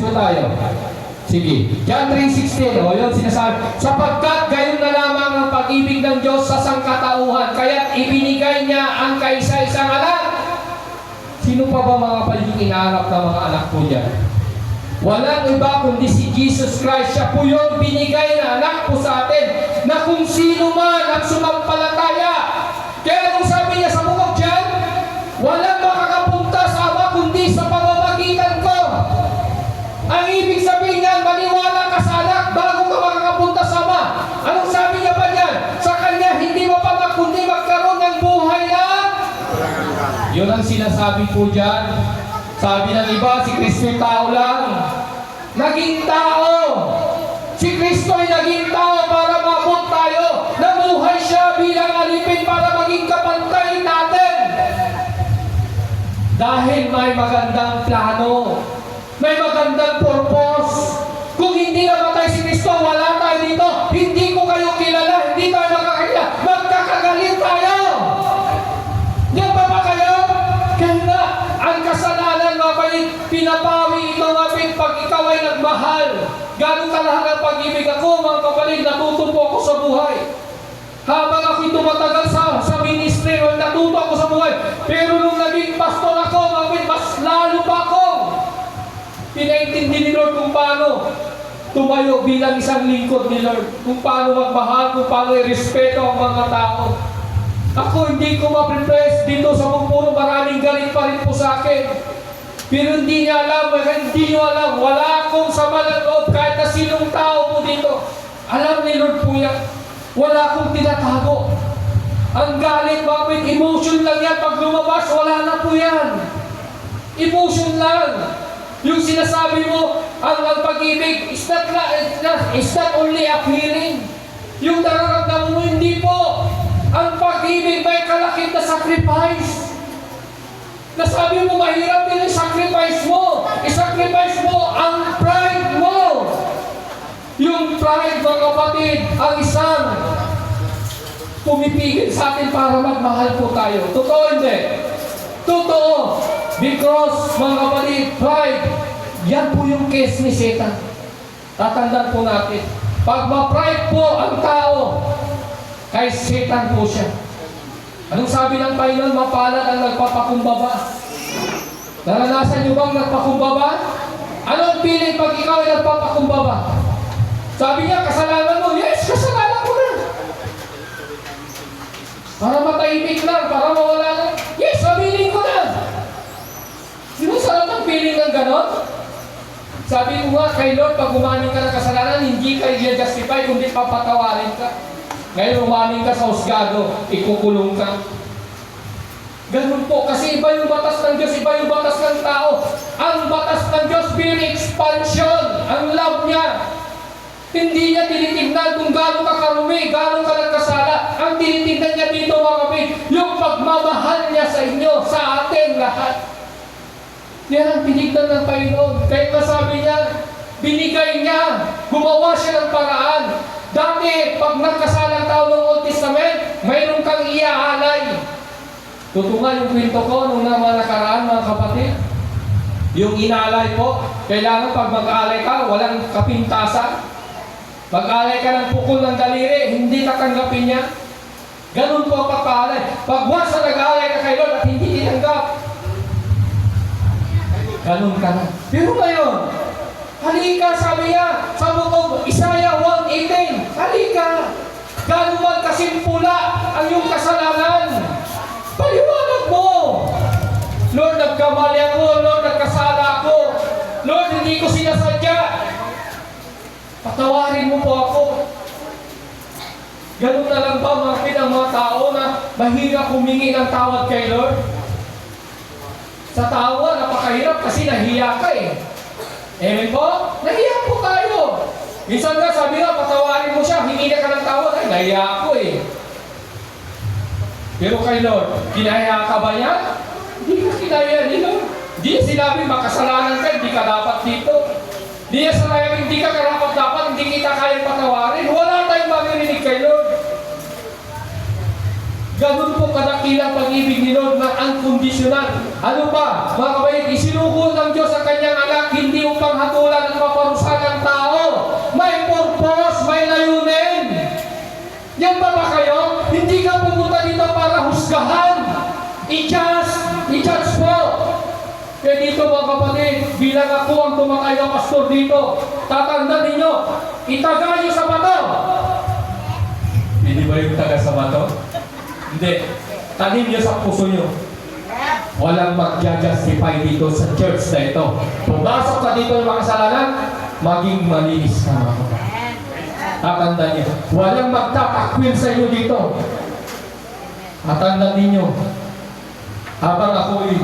po tayo. Sige. John 3:16. O yun sinasabi. Sapagkat gayon na lamang ang pag-ibig ng Diyos sa sangkatauhan, kaya't ibinigay niya ang kaisa-isang anak. Sino pa ba mga paling inaanap na mga anak po dyan? Walang iba kundi si Jesus Christ. Siya po yung binigay na anak po sa atin, na kung sino man ang sumampalataya. Kaya nung sabi niya sa bukod dyan, walang makakapunta sa Ama kundi sa pamamagitan ko. Ang ibig sabihin niyan, maniwala ka sa anak bago ka makakapunta sa Ama. Anong sabi niya pa dyan? Sa Kanya, hindi mo pa kundi magkaroon ng buhay na. Yun ang sinasabi po dyan. Sabi ng iba, si Kristo'y tao lang. Naging tao. Si Kristo'y naging tao para maabot tayo. Namuhay siya bilang alipin para maging kapantay natin. Dahil may magandang plano. May magandang purpose. Kung hindi namatay si Kristo, wala tayo dito. Hindi ko kayo kilala. Hindi tayo makakilala. Magkakagalit tayo. Diyan ba kayo? Kaya nga, ang kasalanan pinapawi ito namin pag ikaw ay nagmahal. Ganun kalahal ang pag-ibig ako, mga kapatid, natuto po ako sa buhay. Habang ako'y tumatagal sa ministry, natuto ako sa buhay. Pero nung naging pastor ako, mga kapatid, mas lalo pa ako. Pinaintindi ni Lord kung paano tumayo bilang isang lingkod ni Lord. Kung paano magmahal, kung paano i-respeto ang mga tao. Ako hindi ko ma-prepare dito sa Mungpuro, maraming galit pa rin po sa akin. Pero hindi niya alam, hindi niyo alam, wala akong sama ng loob kahit na sinong tao po dito. Alam ni Lord po yan. Wala akong tinatago. Ang galit, bakit? Emotion lang yan. Pag lumabas, wala na po yan. Emotion lang. Yung sinasabi mo, ang pag-ibig, is not only a feeling. Yung nararamdaman mo, hindi po. Ang pag-ibig may kalakit na sacrifice. Nasabi mo, mahirap din yung sacrifice mo. I-sacrifice mo ang pride mo. Yung pride, mga kapatid, ang isang pumipigil sa atin para magmahal po tayo. Totoo hindi? Totoo. Because, mga kapatid, pride, yan po yung case ni Satan. Tatandaan po natin. Pag ma-pride po ang tao, kay Satan po siya. Anong sabi ng Panginoon? Mapalad ang nagpapakumbaba. Naranasan niyo bang nagpakumbaba? Anong feeling pag ikaw ay nagpapakumbaba? Sabi niya, kasalanan mo. Yes, kasalanan ko na. Para matahimik lang, para mawala lang. Yes, sabihin ko na. Sino sarap ang feeling ng ganon? Sabi ko nga kay Lord, pag umamin ka ng kasalanan, hindi ka i-justify, kundi papatawarin ka. Ngayon umamin ka sa husgado, ikukulong ka. Ganun po, kasi iba yung batas ng Diyos, iba yung batas ng tao. Ang batas ng Diyos, being expansion, ang love niya. Hindi niya tinitignan kung gano'n ka karumi, gano'n ka nagkasala. Ang tinitignan niya dito, mga kapatid, yung pagmamahal niya sa inyo, sa atin lahat. Yan ang tinignan ng Panginoon. Kaya sabi niya, binigay niya, gumawa siya ng paraan. Dati, pag nagkasalang tao ng Old Testament, mayroon kang iaalay. Tutungan yung kwento ko nung mga nakaraan, mga kapatid. Yung inaalay po, kailangan pag mag-aalay ka, walang kapintasan. Mag-aalay ka ng pukul ng daliri, hindi tatanggapin niya. Ganun po ang pagpaalay. Pag once na nag-aalay ka kay Lord at hindi tinanggap, ganun ka na. Pero ngayon, halika, sabi niya, sa bukog, Isaiah 1:18, halika. Gano'n man kasimpula ang iyong kasalanan. Paliwanag mo. Lord, nagkamali ako. Lord, nagkasala ako. Lord, hindi ko sinasadya. Patawarin mo po ako. Ganun na lang ba mga mga tao na mahirap humingi ng tawad kay Lord? Sa tawa, napakahirap kasi nahiya ka eh. Amen po? Nahiya po tayo. Minsan nga, sabi nga, patawarin mo siya, hingi na ka ng tawad, ay nahiya ako eh. Pero kay Lord, kinaya ka ba niya? Hindi ka kinaya ni Lord. Hindi niya sinabi, makasalanan ka, hindi ka dapat dito. Hindi niya sinabi, hindi ka karapat dapat, hindi kita kayang patawarin. Wala tayong maririnig kay Lord. Ganun po kadakilang pag-ibig ni Lord na unconditional. Ano pa? Mga kapatid, isinugo ng Diyos ang kanyang anak, hindi upang hatulan i-judge po. Kaya dito mga kapatid, bilang ako ang tumakay na pastor dito, tatandaan ninyo, itaga nyo sa bato. Hindi ba yung taga sa bato? Hindi. Tanim nyo sa puso nyo. Walang mag-justify dito sa church na ito. Pumasok ka dito ng mga kasalanan, maging malinis ka mga kapatid. Tatandaan nyo, walang magtatakwil sa inyo dito. Tatandaan ninyo, habang ako'y